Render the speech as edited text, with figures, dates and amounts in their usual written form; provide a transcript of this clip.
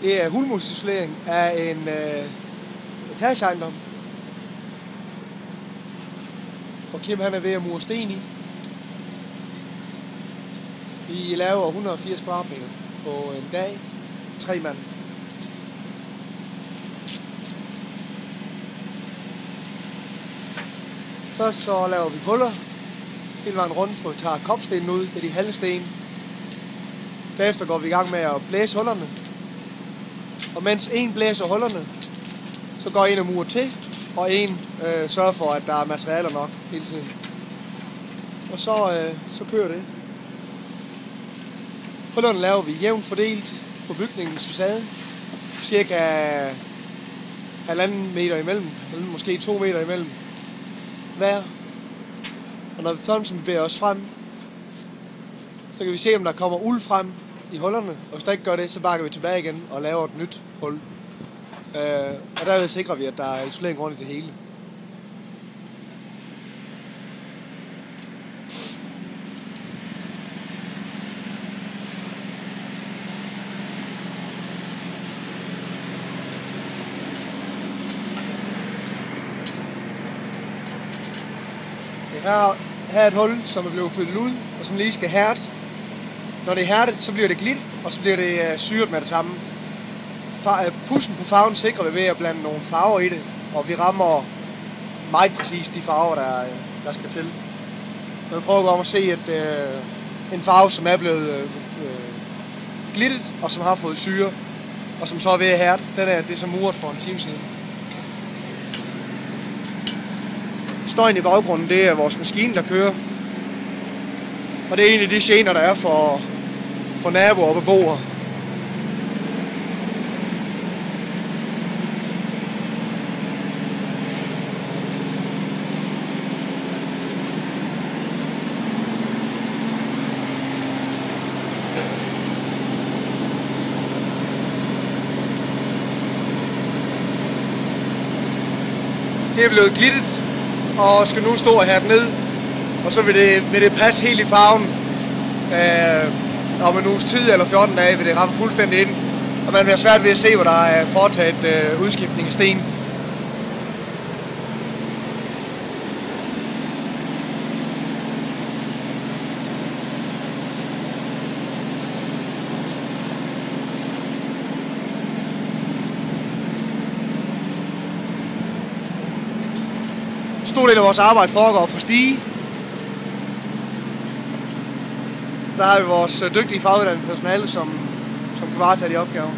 Det er hulmursisolering af en etageejendom. Og Kim han er ved at mure sten i. Vi laver 180 kvadratmeter på en dag. 3 mand. Først så laver vi huller hele vejen rundt, hvor vi tager kopstenen ud, det er de halve sten. Derefter går vi i gang med at blæse hullerne. Og mens en blæser hullerne, så går en og murer til, og en sørger for, at der er materialer nok hele tiden. Og så kører det. Hullerne laver vi jævnt fordelt på bygningens facade. Cirka 1,5 meter imellem, eller måske 2 meter imellem hver. Og når vi sådan som bevæger os frem, så kan vi se, om der kommer uld frem i hullerne. Og hvis der ikke gør det, så bakker vi tilbage igen og laver et nyt hul. Og derved sikrer vi, at der er isolering rundt i det hele. Her er et hul, som er blevet fyldt ud, og som lige skal hærde. Når det er hærdet, så bliver det glidt, og så bliver det syret med det samme. Pudsen på farven sikrer vi ved at blande nogle farver i det, og vi rammer meget præcist de farver, der skal til. Når vi prøver at se, at en farve, som er blevet glittet, og som har fået syre, og som så er ved at hærde, det er så muret for en time siden. Støjen i baggrunden, det er vores maskine, der kører. Og det er egentlig de gener, der er for naboer og beboere. Det er blevet glittet og skal nu stå her ned, og så vil det passe helt i farven. Om en uges tid eller 14 dage vil det ramme fuldstændig ind, og man vil have svært ved at se, hvor der er foretaget udskiftning af sten. Stor del af vores arbejde foregår fra Stige. Der har vi vores dygtige faguddannede personale, som kan varetage de opgaver.